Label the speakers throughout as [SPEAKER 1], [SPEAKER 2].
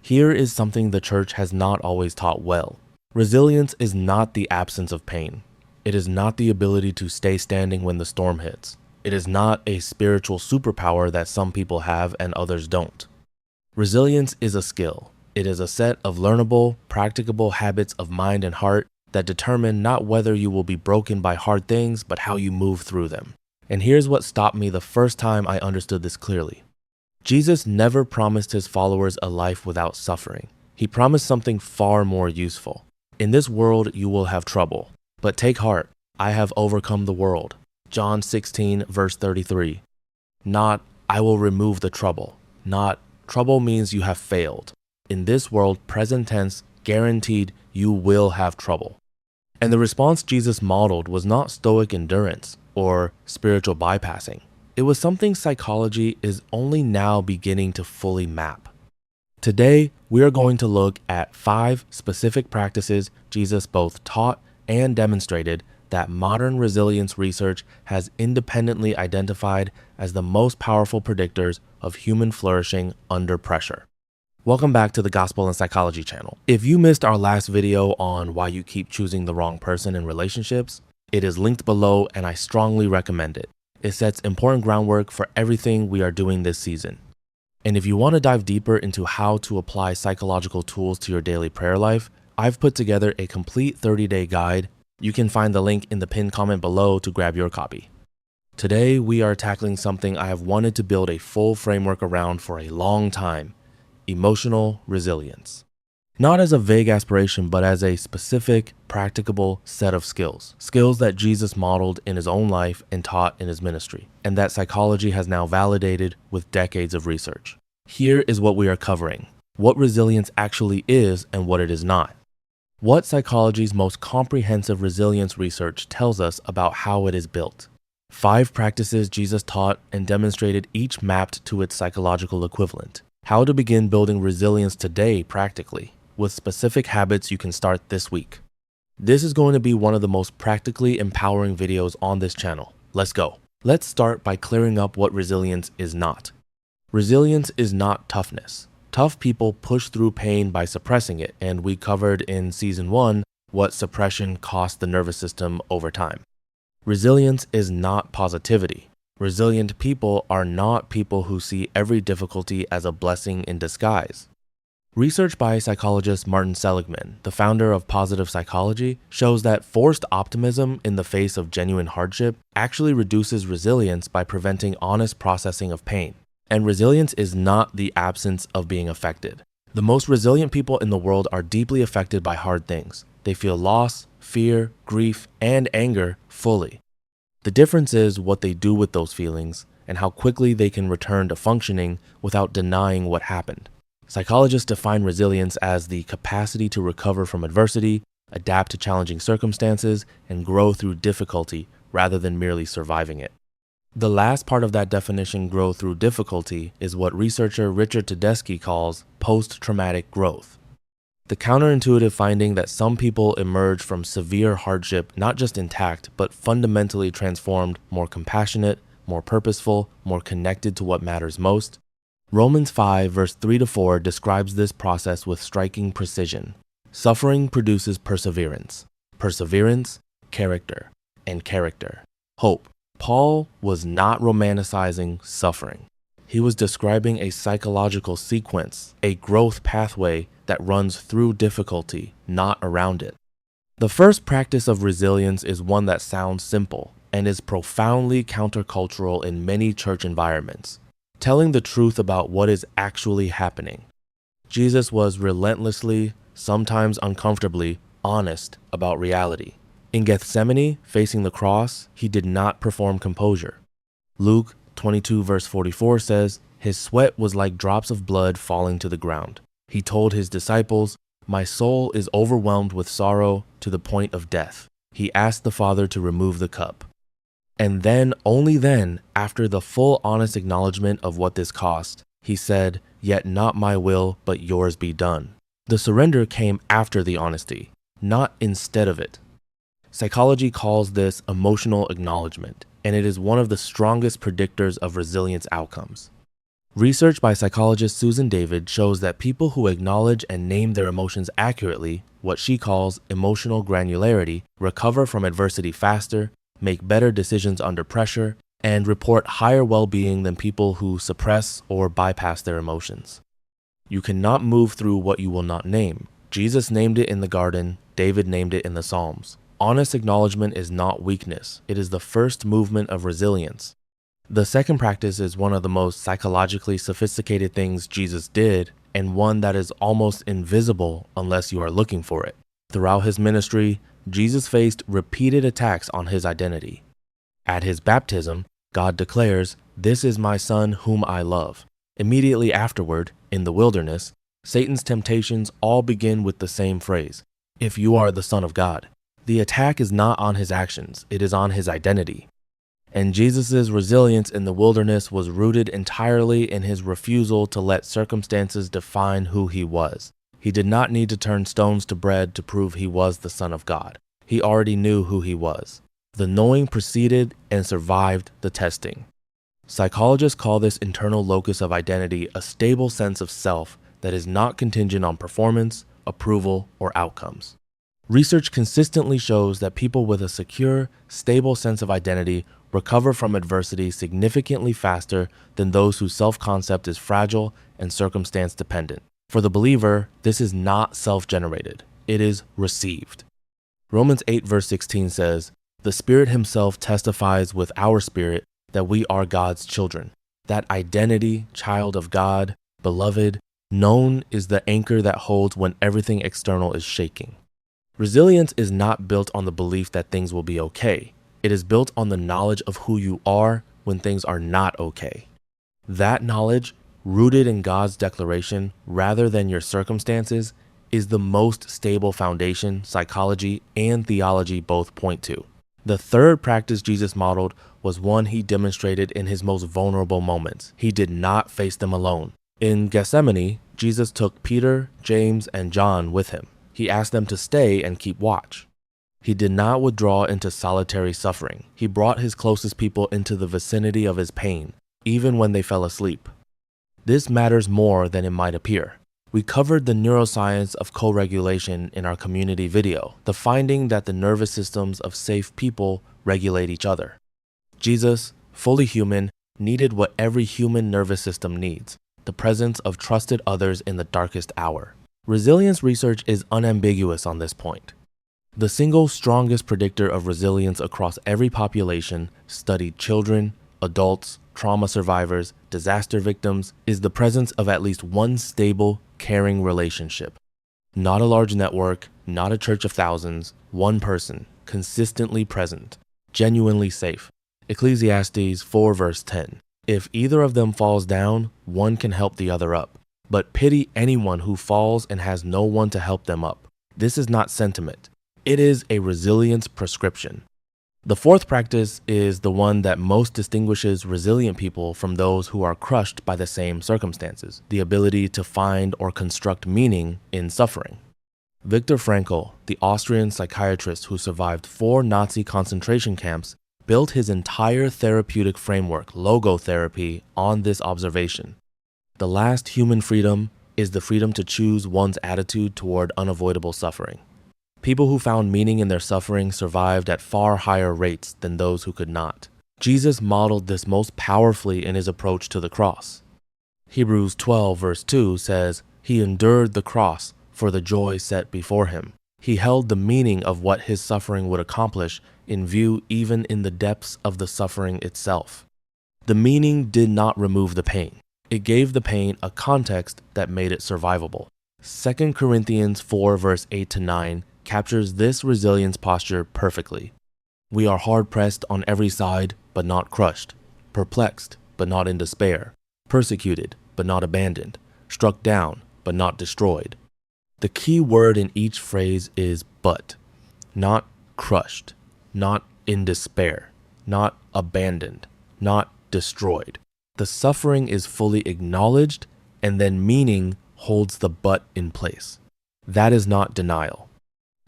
[SPEAKER 1] Here is something the church has not always taught well. Resilience is not the absence of pain. It is not the ability to stay standing when the storm hits. It is not a spiritual superpower that some people have and others don't. Resilience is a skill. It is a set of learnable, practicable habits of mind and heart that determine not whether you will be broken by hard things, but how you move through them. And here's what stopped me the first time I understood this clearly. Jesus never promised his followers a life without suffering. He promised something far more useful. In this world, you will have trouble, but take heart. I have overcome the world. John 16, verse 33. Not, I will remove the trouble. Not, trouble means you have failed. In this world, present tense, guaranteed you will have trouble. And the response Jesus modeled was not stoic endurance or spiritual bypassing. It was something psychology is only now beginning to fully map. Today, we are going to look at 5 specific practices Jesus both taught and demonstrated that modern resilience research has independently identified as the most powerful predictors of human flourishing under pressure. Welcome back to the Gospel and Psychology channel. If you missed our last video on why you keep choosing the wrong person in relationships, it is linked below and I strongly recommend it. It sets important groundwork for everything we are doing this season. And if you want to dive deeper into how to apply psychological tools to your daily prayer life, I've put together a complete 30-day guide. You can find the link in the pinned comment below to grab your copy. Today, we are tackling something I have wanted to build a full framework around for a long time: emotional resilience. Not as a vague aspiration, but as a specific, practicable set of skills. Skills that Jesus modeled in his own life and taught in his ministry, and that psychology has now validated with decades of research. Here is what we are covering: what resilience actually is and what it is not. What psychology's most comprehensive resilience research tells us about how it is built. 5 practices Jesus taught and demonstrated, each mapped to its psychological equivalent. How to begin building resilience today practically, with specific habits you can start this week. This is going to be one of the most practically empowering videos on this channel. Let's go. Let's start by clearing up what resilience is not. Resilience is not toughness. Tough people push through pain by suppressing it, and we covered in season 1 what suppression costs the nervous system over time. Resilience is not positivity. Resilient people are not people who see every difficulty as a blessing in disguise. Research by psychologist Martin Seligman, the founder of positive psychology, shows that forced optimism in the face of genuine hardship actually reduces resilience by preventing honest processing of pain. And resilience is not the absence of being affected. The most resilient people in the world are deeply affected by hard things. They feel loss, fear, grief, and anger fully. The difference is what they do with those feelings and how quickly they can return to functioning without denying what happened. Psychologists define resilience as the capacity to recover from adversity, adapt to challenging circumstances, and grow through difficulty rather than merely surviving it. The last part of that definition, grow through difficulty, is what researcher Richard Tedeschi calls post-traumatic growth. The counterintuitive finding that some people emerge from severe hardship not just intact, but fundamentally transformed, more compassionate, more purposeful, more connected to what matters most. Romans 5 verse 3-4 describes this process with striking precision. Suffering produces perseverance, perseverance, character, and character, hope. Paul was not romanticizing suffering. He was describing a psychological sequence, a growth pathway that runs through difficulty, not around it. The first practice of resilience is one that sounds simple and is profoundly countercultural in many church environments: telling the truth about what is actually happening. Jesus was relentlessly, sometimes uncomfortably, honest about reality. In Gethsemane, facing the cross, he did not perform composure. Luke 22 verse 44 says, his sweat was like drops of blood falling to the ground. He told his disciples, my soul is overwhelmed with sorrow to the point of death. He asked the Father to remove the cup. And then, only then, after the full honest acknowledgement of what this cost, he said, yet not my will, but yours be done. The surrender came after the honesty, not instead of it. Psychology calls this emotional acknowledgement, and it is one of the strongest predictors of resilience outcomes. Research by psychologist Susan David shows that people who acknowledge and name their emotions accurately, what she calls emotional granularity, recover from adversity faster, make better decisions under pressure, and report higher well-being than people who suppress or bypass their emotions. You cannot move through what you will not name. Jesus named it in the garden, David named it in the Psalms. Honest acknowledgement is not weakness. It is the first movement of resilience. The second practice is one of the most psychologically sophisticated things Jesus did, and one that is almost invisible unless you are looking for it. Throughout his ministry, Jesus faced repeated attacks on his identity. At his baptism, God declares, "This is my son whom I love." Immediately afterward, in the wilderness, Satan's temptations all begin with the same phrase, "If you are the Son of God." The attack is not on his actions, it is on his identity. And Jesus' resilience in the wilderness was rooted entirely in his refusal to let circumstances define who he was. He did not need to turn stones to bread to prove he was the Son of God. He already knew who he was. The knowing preceded and survived the testing. Psychologists call this internal locus of identity a stable sense of self that is not contingent on performance, approval, or outcomes. Research consistently shows that people with a secure, stable sense of identity recover from adversity significantly faster than those whose self-concept is fragile and circumstance-dependent. For the believer, this is not self-generated. It is received. Romans 8 verse 16 says, "The Spirit himself testifies with our spirit that we are God's children." That identity, child of God, beloved, known is the anchor that holds when everything external is shaking. Resilience is not built on the belief that things will be okay. It is built on the knowledge of who you are when things are not okay. That knowledge, rooted in God's declaration rather than your circumstances, is the most stable foundation psychology and theology both point to. The third practice Jesus modeled was one he demonstrated in his most vulnerable moments. He did not face them alone. In Gethsemane, Jesus took Peter, James, and John with him. He asked them to stay and keep watch. He did not withdraw into solitary suffering. He brought his closest people into the vicinity of his pain, even when they fell asleep. This matters more than it might appear. We covered the neuroscience of co-regulation in our community video, the finding that the nervous systems of safe people regulate each other. Jesus, fully human, needed what every human nervous system needs, the presence of trusted others in the darkest hour. Resilience research is unambiguous on this point. The single strongest predictor of resilience across every population studied children, adults, trauma survivors, disaster victims, is the presence of at least one stable, caring relationship. Not a large network, not a church of thousands, one person, consistently present, genuinely safe. Ecclesiastes 4 verse 10. If either of them falls down, one can help the other up. But pity anyone who falls and has no one to help them up. This is not sentiment. It is a resilience prescription. The fourth practice is the one that most distinguishes resilient people from those who are crushed by the same circumstances, the ability to find or construct meaning in suffering. Viktor Frankl, the Austrian psychiatrist who survived 4 Nazi concentration camps, built his entire therapeutic framework, logotherapy, on this observation. The last human freedom is the freedom to choose one's attitude toward unavoidable suffering. People who found meaning in their suffering survived at far higher rates than those who could not. Jesus modeled this most powerfully in his approach to the cross. Hebrews 12 verse 2 says, "He endured the cross for the joy set before him." He held the meaning of what his suffering would accomplish in view even in the depths of the suffering itself. The meaning did not remove the pain. It gave the pain a context that made it survivable. 2 Corinthians 4 verse 8 to 9 captures this resilience posture perfectly. We are hard-pressed on every side, but not crushed, perplexed, but not in despair, persecuted, but not abandoned, struck down, but not destroyed. The key word in each phrase is but, not crushed, not in despair, not abandoned, not destroyed. The suffering is fully acknowledged, and then meaning holds the but in place. That is not denial.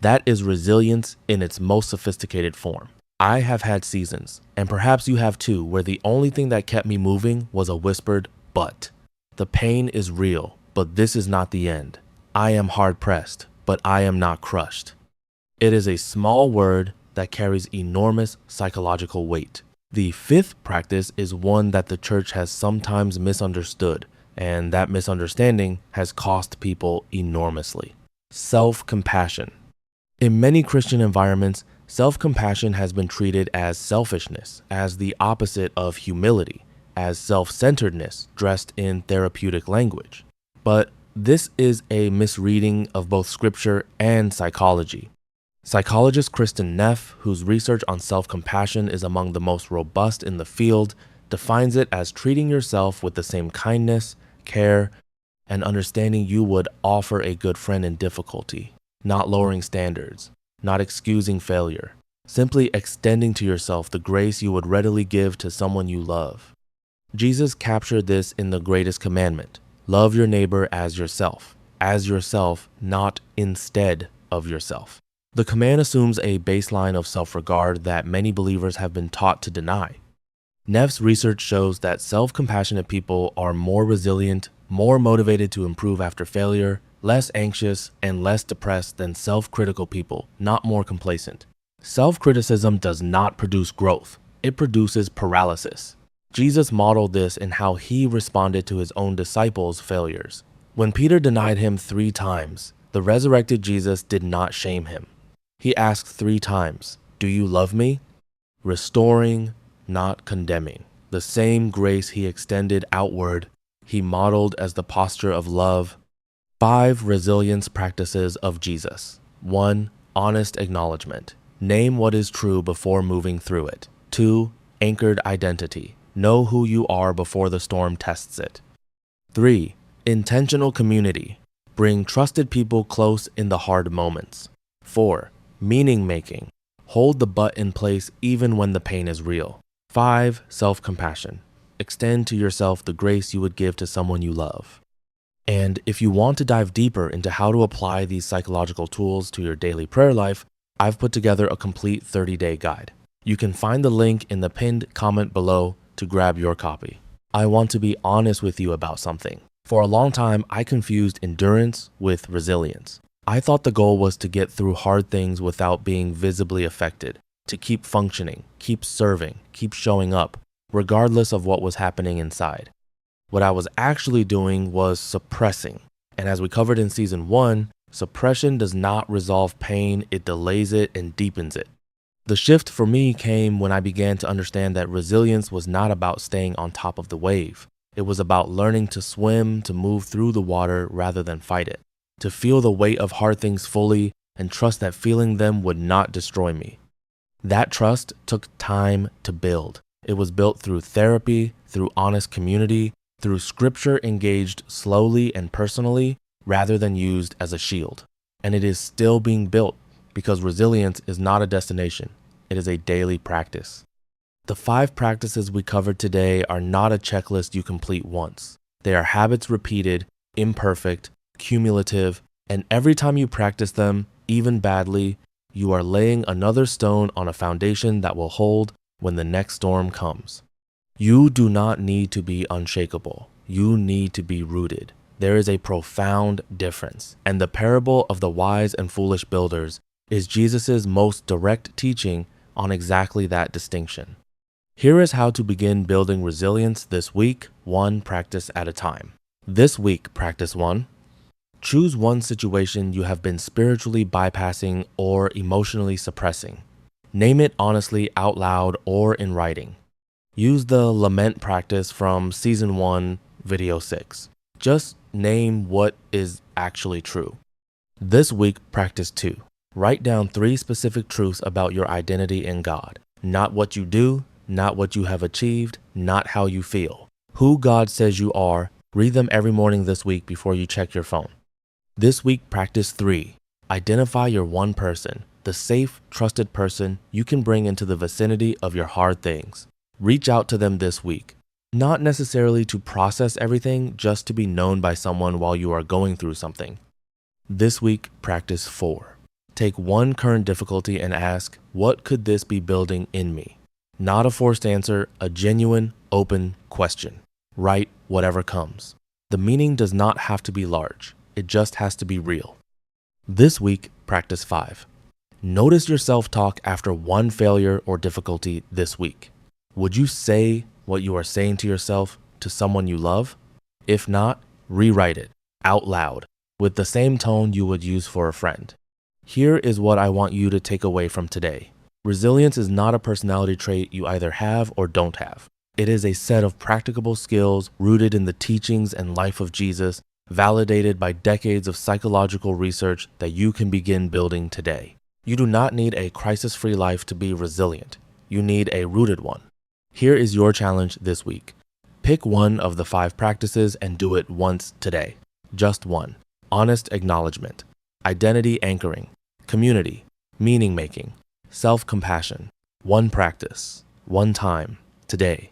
[SPEAKER 1] That is resilience in its most sophisticated form. I have had seasons, and perhaps you have too, where the only thing that kept me moving was a whispered but. The pain is real, but this is not the end. I am hard pressed, but I am not crushed. It is a small word that carries enormous psychological weight. The fifth practice is one that the church has sometimes misunderstood, and that misunderstanding has cost people enormously. Self-compassion. In many Christian environments, self-compassion has been treated as selfishness, as the opposite of humility, as self-centeredness dressed in therapeutic language. But this is a misreading of both scripture and psychology. Psychologist Kristen Neff, whose research on self-compassion is among the most robust in the field, defines it as treating yourself with the same kindness, care, and understanding you would offer a good friend in difficulty, not lowering standards, not excusing failure, simply extending to yourself the grace you would readily give to someone you love. Jesus captured this in the greatest commandment: love your neighbor as yourself, not instead of yourself. The command assumes a baseline of self-regard that many believers have been taught to deny. Neff's research shows that self-compassionate people are more resilient, more motivated to improve after failure, less anxious, and less depressed than self-critical people, not more complacent. Self-criticism does not produce growth. It produces paralysis. Jesus modeled this in how he responded to his own disciples' failures. When Peter denied him 3 times, the resurrected Jesus did not shame him. He asked 3 times, "Do you love me?" Restoring, not condemning. The same grace he extended outward, he modeled as the posture of love. 5 resilience practices of Jesus. 1. Honest acknowledgement. Name what is true before moving through it. 2. Anchored identity. Know who you are before the storm tests it. 3. Intentional community. Bring trusted people close in the hard moments. 4. Meaning making. Hold the but in place even when the pain is real. 5. Self-compassion. Extend to yourself the grace you would give to someone you love. And if you want to dive deeper into how to apply these psychological tools to your daily prayer life, I've put together a complete 30-day guide. You can find the link in the pinned comment below to grab your copy. I want to be honest with you about something. For a long time, I confused endurance with resilience. I thought the goal was to get through hard things without being visibly affected, to keep functioning, keep serving, keep showing up, regardless of what was happening inside. What I was actually doing was suppressing. And as we covered in season 1, suppression does not resolve pain, it delays it and deepens it. The shift for me came when I began to understand that resilience was not about staying on top of the wave. It was about learning to swim, to move through the water rather than fight it, to feel the weight of hard things fully and trust that feeling them would not destroy me. That trust took time to build. It was built through therapy, through honest community, through scripture engaged slowly and personally rather than used as a shield. And it is still being built because resilience is not a destination. It is a daily practice. The 5 practices we covered today are not a checklist you complete once. They are habits repeated, imperfect, cumulative, and every time you practice them, even badly, you are laying another stone on a foundation that will hold when the next storm comes. You do not need to be unshakable. You need to be rooted. There is a profound difference, and the parable of the wise and foolish builders is Jesus's most direct teaching on exactly that distinction. Here is how to begin building resilience this week, 1 practice at a time. This week, practice 1. Choose one situation you have been spiritually bypassing or emotionally suppressing. Name it honestly out loud or in writing. Use the lament practice from season 1, video 6. Just name what is actually true. This week, practice 2. Write down 3 specific truths about your identity in God. Not what you do, not what you have achieved, not how you feel. Who God says you are. Read them every morning this week before you check your phone. This week, practice 3. Identify your one person, the safe, trusted person you can bring into the vicinity of your hard things. Reach out to them this week. Not necessarily to process everything, just to be known by someone while you are going through something. This week, practice 4. Take one current difficulty and ask, what could this be building in me? Not a forced answer, a genuine, open question. Write whatever comes. The meaning does not have to be large. It just has to be real. This week, practice 5. Notice your self-talk after one failure or difficulty this week. Would you say what you are saying to yourself to someone you love? If not, rewrite it out loud with the same tone you would use for a friend. Here is what I want you to take away from today. Resilience is not a personality trait you either have or don't have. It is a set of practicable skills rooted in the teachings and life of Jesus, validated by decades of psychological research that you can begin building today. You do not need a crisis-free life to be resilient. You need a rooted one. Here is your challenge this week. Pick one of the 5 practices and do it once today. Just one. Honest acknowledgement, identity anchoring, community, meaning making, self-compassion. One practice, one time, today.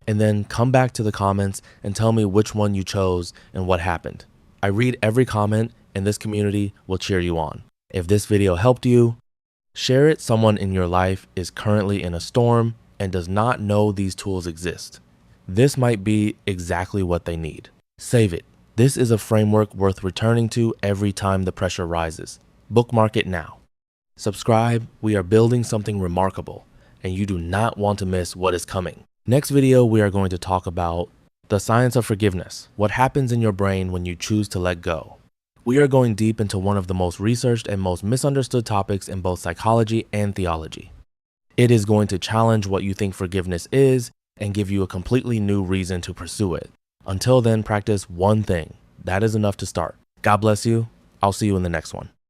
[SPEAKER 1] And then come back to the comments and tell me which one you chose and what happened. I read every comment and this community will cheer you on. If this video helped you, share it. Someone in your life is currently in a storm and does not know these tools exist. This might be exactly what they need. Save it. This is a framework worth returning to every time the pressure rises. Bookmark it now. Subscribe. We are building something remarkable, and you do not want to miss what is coming. Next video, we are going to talk about the science of forgiveness, what happens in your brain when you choose to let go. We are going deep into one of the most researched and most misunderstood topics in both psychology and theology. It is going to challenge what you think forgiveness is and give you a completely new reason to pursue it. Until then, practice one thing. That is enough to start. God bless you. I'll see you in the next one.